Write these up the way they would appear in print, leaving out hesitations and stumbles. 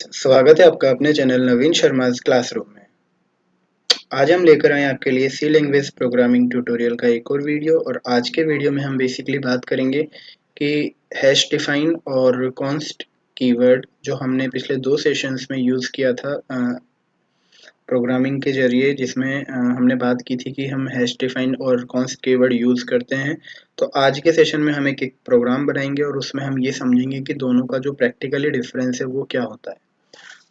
स्वागत है आपका अपने चैनल नवीन शर्मा क्लासरूम में। आज हम लेकर आए आपके लिए सी लैंग्वेज प्रोग्रामिंग ट्यूटोरियल का एक और वीडियो। और आज के वीडियो में हम बेसिकली बात करेंगे कि हैश डिफाइन और कॉन्स्ट कीवर्ड जो हमने पिछले 2 सेशंस में यूज़ किया था प्रोग्रामिंग के ज़रिए, जिसमें हमने बात की थी कि हम हैश डिफाइन और कॉन्स्ट कीवर्ड यूज़ करते हैं। तो आज के सेशन में हम एक प्रोग्राम बनाएंगे और उसमें हम ये समझेंगे कि दोनों का जो प्रैक्टिकली डिफरेंस है वो क्या होता है।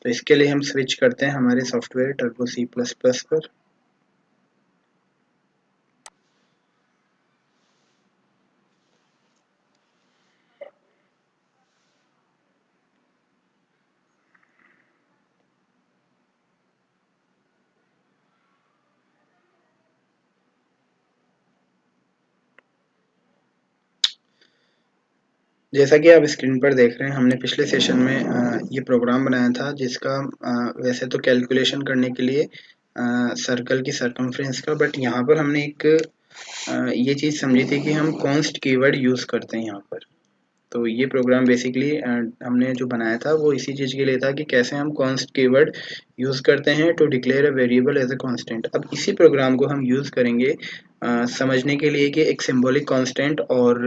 तो इसके लिए हम स्विच करते हैं हमारे software Turbo C plus plus पर। जैसा कि आप स्क्रीन पर देख रहे हैं, हमने पिछले सेशन में ये प्रोग्राम बनाया था जिसका वैसे तो कैलकुलेशन करने के लिए सर्कल की सरकमफ्रेंस का, बट यहाँ पर हमने एक ये चीज़ समझी थी कि हम कॉन्स्ट कीवर्ड यूज़ करते हैं यहाँ पर। तो ये प्रोग्राम बेसिकली हमने जो बनाया था वो इसी चीज़ के लिए था कि कैसे हम कॉन्स्ट कीवर्ड यूज़ करते हैं to declare a variable as a constant. अब इसी प्रोग्राम को हम यूज़ करेंगे समझने के लिए कि एक सिंबॉलिक कांस्टेंट और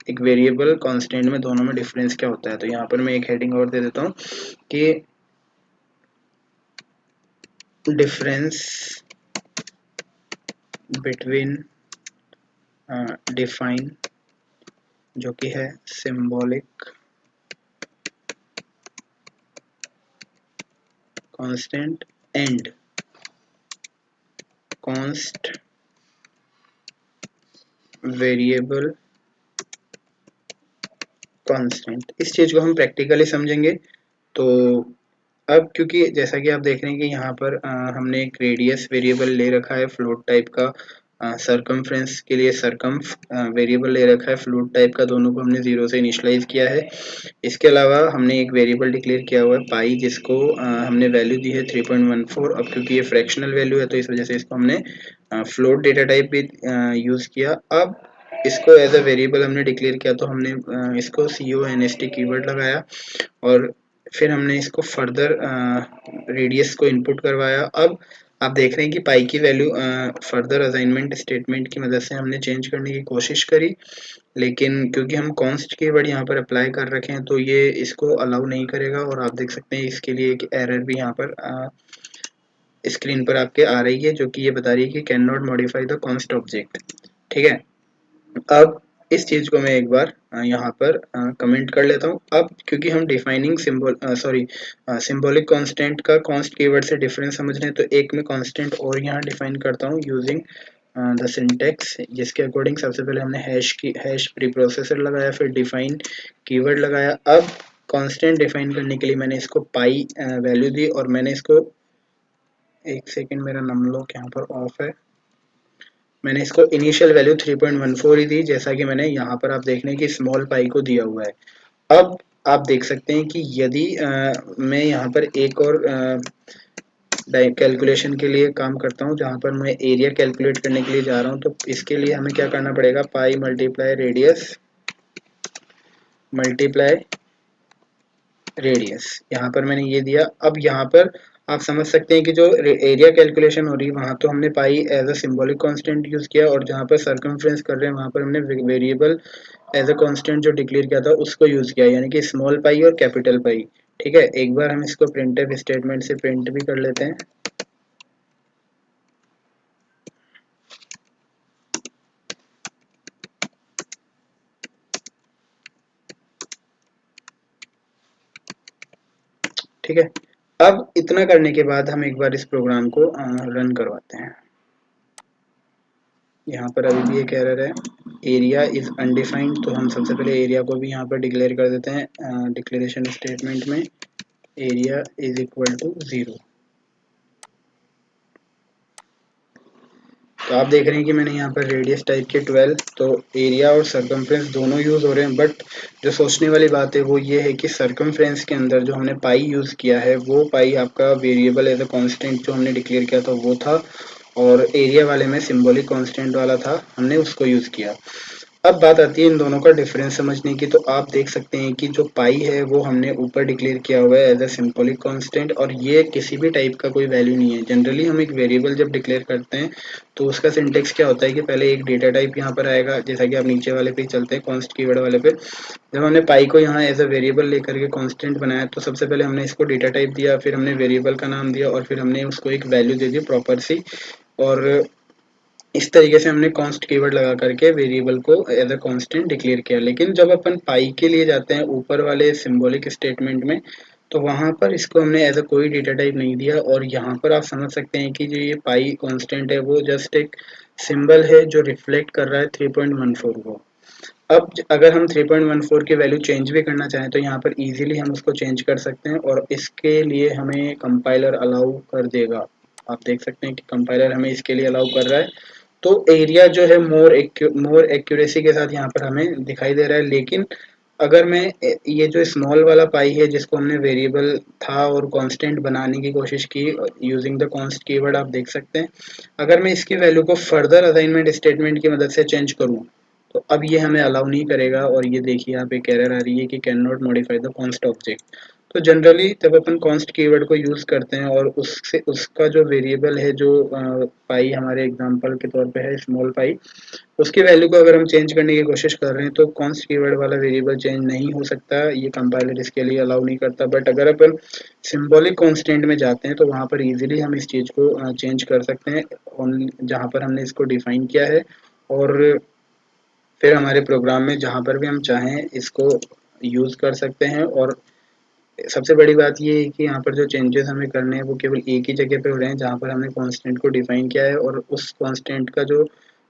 एक वेरिएबल कांस्टेंट में दोनों में डिफरेंस क्या होता है। तो यहाँ पर मैं एक हेडिंग और दे देता हूँ कि डिफरेंस बिटवीन डिफाइन, जो कि है symbolic constant, and const variable constant. इस चीज़ को हम प्रैक्टिकली समझेंगे। तो अब क्योंकि जैसा कि आप देख रहे हैं कि यहाँ पर हमने एक रेडियस वेरिएबल ले रखा है फ्लोट टाइप का, सरकमफ्रेंस के लिए सरकम्फ वेरिएबल ले रखा है फ्लोट टाइप का, दोनों को हमने 0 से इनिशियलाइज किया है। इसके अलावा हमने एक वेरिएबल डिक्लेयर किया हुआ है पाई, जिसको हमने वैल्यू दी है 3.14। अब क्योंकि ये फ्रैक्शनल वैल्यू है तो इस वजह से इसको हमने फ्लोट डेटा टाइप भी यूज़ किया। अब इसको एज अ वेरिएबल हमने डिक्लेयर किया तो हमने इसको CONST कीवर्ड लगाया और फिर हमने इसको फर्दर रेडियस को इनपुट करवाया। अब आप देख रहे हैं कि पाई की वैल्यू फर्दर असाइनमेंट स्टेटमेंट की मदद से हमने चेंज करने की कोशिश करी, लेकिन क्योंकि हम कॉन्स्ट कीवर्ड यहाँ पर अप्लाई कर रखे हैं तो ये इसको अलाउ नहीं करेगा। और आप देख सकते हैं इसके लिए एक एरर भी यहाँ पर स्क्रीन पर आपके आ रही है, जो कि ये बता रही है कि can not modify the const object. ठीक है, अब इस चीज़ को मैं एक बार यहाँ पर कमेंट कर लेता हूँ। अब क्योंकि हम डिफाइनिंग सिंबॉलिक कांस्टेंट का कॉन्स्ट कीवर्ड से डिफरेंस समझ रहे हैं, तो एक मैं कांस्टेंट और यहाँ डिफाइन करता हूँ यूजिंग द सिंटेक्स, जिसके अकॉर्डिंग सबसे पहले हमने हैश प्री प्रोसेसर लगाया, फिर डिफाइन कीवर्ड लगाया। अब कांस्टेंट डिफाइन करने के लिए मैंने इसको पाई वैल्यू दी और मैंने इसको, एक सेकेंड मेरा नमलॉक यहाँ पर ऑफ है, मैंने इसको इनिशियल वैल्यू 3.14 ही दी, जैसा कि मैंने यहाँ पर आप देख रहे हैं कि स्मॉल पाई को दिया हुआ है। अब आप देख सकते हैं कि यदि मैं यहाँ पर एक और कैलकुलेशन के लिए काम करता हूँ, जहाँ पर मैं एरिया कैलकुलेट करने के लिए जा रहा हूँ, तो इसके लिए हमें क्या करना पड़ेगा, पाई मल्टीप्लाई रेडियस मल्टीप्लाई रेडियस। यहाँ पर मैंने ये दिया। अब यहाँ पर आप समझ सकते हैं कि जो एरिया कैलकुलेशन हो रही है वहाँ तो हमने pi as a symbolic constant use किया, और जहाँ पर सर्कमफ्रेंस कर रहे हैं वहाँ पर हमने वेरिएबल एज अ कांस्टेंट जो डिक्लेयर किया था उसको यूज़ किया, यानी कि स्मॉल पाई और कैपिटल पाई। ठीक है, एक बार हम इसको प्रिंटफ स्टेटमेंट से प्रिंट भी कर लेते हैं। ठीक है, अब इतना करने के बाद हम एक बार इस प्रोग्राम को रन करवाते हैं। यहाँ पर अभी भी एक एरर है, एरिया इज अनडिफाइंड, तो हम सबसे पहले एरिया को भी यहाँ पर डिक्लेयर कर देते हैं डिक्लेरेशन स्टेटमेंट में, एरिया इज इक्वल टू 0। तो आप देख रहे हैं कि मैंने यहाँ पर रेडियस टाइप के 12, तो एरिया और सरकमफ्रेंस दोनों यूज़ हो रहे हैं, बट जो सोचने वाली बात है वो ये है कि सरकमफ्रेंस के अंदर जो हमने पाई यूज़ किया है वो पाई आपका वेरिएबल एज अ कांस्टेंट जो हमने डिक्लेयर किया था वो था, और एरिया वाले में सिंबॉलिक कांस्टेंट वाला था, हमने उसको यूज़ किया। अब बात आती है इन दोनों का डिफरेंस समझने की। तो आप देख सकते हैं कि जो पाई है वो हमने ऊपर डिक्लेयर किया हुआ है एज अ सिंबॉलिक कांस्टेंट, और ये किसी भी टाइप का कोई वैल्यू नहीं है। जनरली हम एक वेरिएबल जब डिक्लेयर करते हैं तो उसका सिंटेक्स क्या होता है कि पहले एक डेटा टाइप यहाँ पर आएगा, जैसा कि आप नीचे वाले पे चलते हैं कॉन्स्ट कीवर्ड वाले पे। जब हमने पाई को यहाँ एज अ वेरिएबल लेकर के कांस्टेंट बनाया तो सबसे पहले हमने इसको डेटा टाइप दिया, फिर हमने वेरिएबल का नाम दिया और फिर हमने उसको एक वैल्यू दे दी प्रॉपर सी। और इस तरीके से हमने कॉन्स्ट कीवर्ड लगा करके वेरिएबल को एज अ कांस्टेंट डिक्लेयर किया। लेकिन जब अपन पाई के लिए जाते हैं ऊपर वाले सिंबॉलिक स्टेटमेंट में, तो वहां पर इसको हमने एज अ कोई डेटा टाइप नहीं दिया, और यहाँ पर आप समझ सकते हैं कि जो ये पाई कांस्टेंट है वो जस्ट एक सिंबल है जो रिफ्लेक्ट कर रहा है 3.14 को। अब अगर हम 3.14 की वैल्यू चेंज भी करना चाहें तो यहाँ पर इजीली हम उसको चेंज कर सकते हैं, और इसके लिए हमें कंपाइलर अलाउ कर देगा। आप देख सकते हैं कि कंपाइलर हमें इसके लिए अलाउ कर रहा है। तो एरिया जो है मोर एक्यूरेसी के साथ यहाँ पर हमें दिखाई दे रहा है। लेकिन अगर मैं ये जो स्मॉल वाला पाई है जिसको हमने वेरिएबल था और कांस्टेंट बनाने की कोशिश की यूजिंग द कॉन्स्ट कीवर्ड, आप देख सकते हैं अगर मैं इसकी वैल्यू को फर्दर असाइनमेंट स्टेटमेंट की मदद से चेंज करूँ तो अब ये हमें अलाउ नहीं करेगा। और ये देखिए यहाँ पे एक एरर आ रही है कि can not modify the const object. तो जनरली जब अपन कॉन्स्ट कीवर्ड को यूज़ करते हैं और उससे उसका जो वेरिएबल है जो पाई हमारे एग्जांपल के तौर पे है स्मॉल पाई, उसकी वैल्यू को अगर हम चेंज करने की कोशिश कर रहे हैं तो कॉन्स्ट कीवर्ड वाला वेरिएबल चेंज नहीं हो सकता, ये कंपाइलर इसके लिए अलाउ नहीं करता। बट अगर अपन सिंबॉलिक कांस्टेंट में जाते हैं तो वहाँ पर इजीली हम इस चीज़ को चेंज कर सकते हैं जहाँ पर हमने इसको डिफाइन किया है। और फिर हमारे प्रोग्राम में जहाँ पर भी हम चाहें इसको यूज़ कर सकते हैं। और सबसे बड़ी बात ये है कि यहाँ पर जो चेंजेस हमें करने हैं वो केवल एक ही जगह पे हो रहे हैं जहाँ पर हमने कांस्टेंट को डिफाइन किया है, और उस कांस्टेंट का जो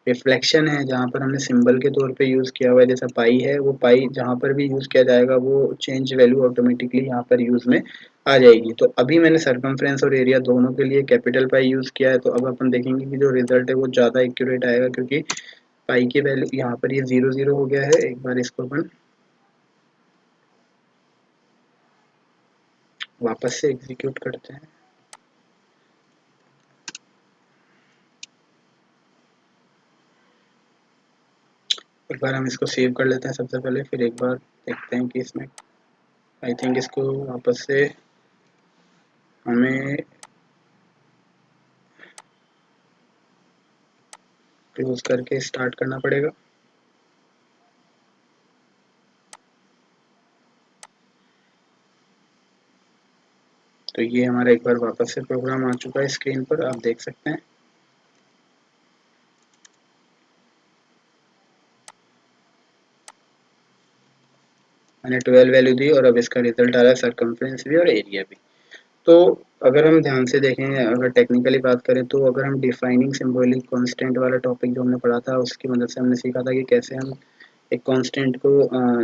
रिफ्लेक्शन है जहाँ पर हमने सिंबल के तौर पे यूज़ किया हुआ है जैसा पाई है, वो पाई जहाँ पर भी यूज़ किया जाएगा वो चेंज वैल्यू ऑटोमेटिकली यहाँ पर यूज़ में आ जाएगी। तो अभी मैंने सरकमफ्रेंस और एरिया दोनों के लिए कैपिटल पाई यूज़ किया है, तो अब अपन देखेंगे कि जो रिजल्ट है वो ज़्यादा एक्यूरेट आएगा, क्योंकि पाई की वैल्यू यहाँ पर ये 0 0 हो गया है। एक बार इसको अपन वापस से एग्जीक्यूट करते हैं। एक बार हम इसको सेव कर लेते हैं सबसे पहले, फिर एक बार देखते हैं कि इसमें आई थिंक इसको वापस से हमें क्लोज करके स्टार्ट करना पड़ेगा। तो ये हमारा एक बार वापस से प्रोग्राम आ चुका है स्क्रीन पर, आप देख सकते हैं। मैंने 12 वैल्यू दी और अब इसका रिजल्ट आ रहा है सरकमफ्रेंस भी और एरिया भी। तो अगर हम ध्यान से देखें, अगर टेक्निकली बात करें तो अगर हम डिफाइनिंग सिंबॉलिक कांस्टेंट वाला टॉपिक जो हमने पढ़ा था उसकी मदद से हमने सीखा था कि कैसे हम एक कांस्टेंट को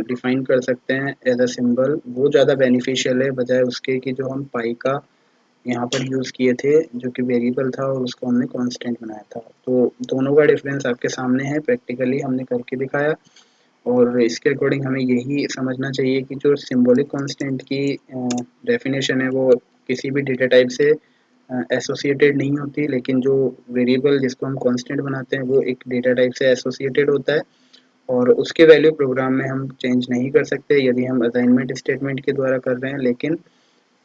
डिफाइन कर सकते हैं एज अ सिंबल। वो ज़्यादा बेनिफिशियल है बजाय उसके कि जो हम पाई का यहाँ पर यूज़ किए थे जो कि वेरिएबल था और उसको हमने कांस्टेंट बनाया था। तो दोनों का डिफरेंस आपके सामने है, प्रैक्टिकली हमने करके दिखाया। और इसके अकॉर्डिंग हमें यही समझना चाहिए कि जो सिंबॉलिक कांस्टेंट की डेफिनेशन है वो किसी भी डेटा टाइप से एसोसिएटेड नहीं होती, लेकिन जो वेरिएबल जिसको हम कांस्टेंट बनाते हैं वो एक डेटा टाइप से एसोसिएटेड होता है, और उसके वैल्यू प्रोग्राम में हम चेंज नहीं कर सकते यदि हम असाइनमेंट स्टेटमेंट के द्वारा कर रहे हैं। लेकिन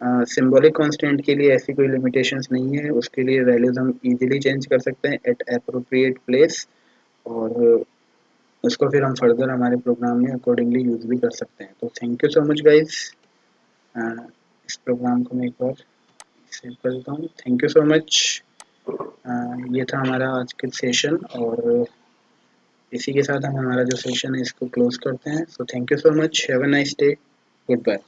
सिंबॉलिक कांस्टेंट के लिए ऐसी कोई लिमिटेशंस नहीं है, उसके लिए वैल्यूज हम इजीली चेंज कर सकते हैं एट अप्रोप्रिएट प्लेस, और उसको फिर हम फर्दर हमारे प्रोग्राम में अकॉर्डिंगली यूज़ भी कर सकते हैं। तो thank you so much guys. इस प्रोग्राम को मैं एक बार सेव कर देता हूँ। Thank you so much. ये था हमारा आज का सेशन, और इसी के साथ हम हमारा जो सेशन है इसको क्लोज करते हैं। So thank you so much, have a nice day, good bye.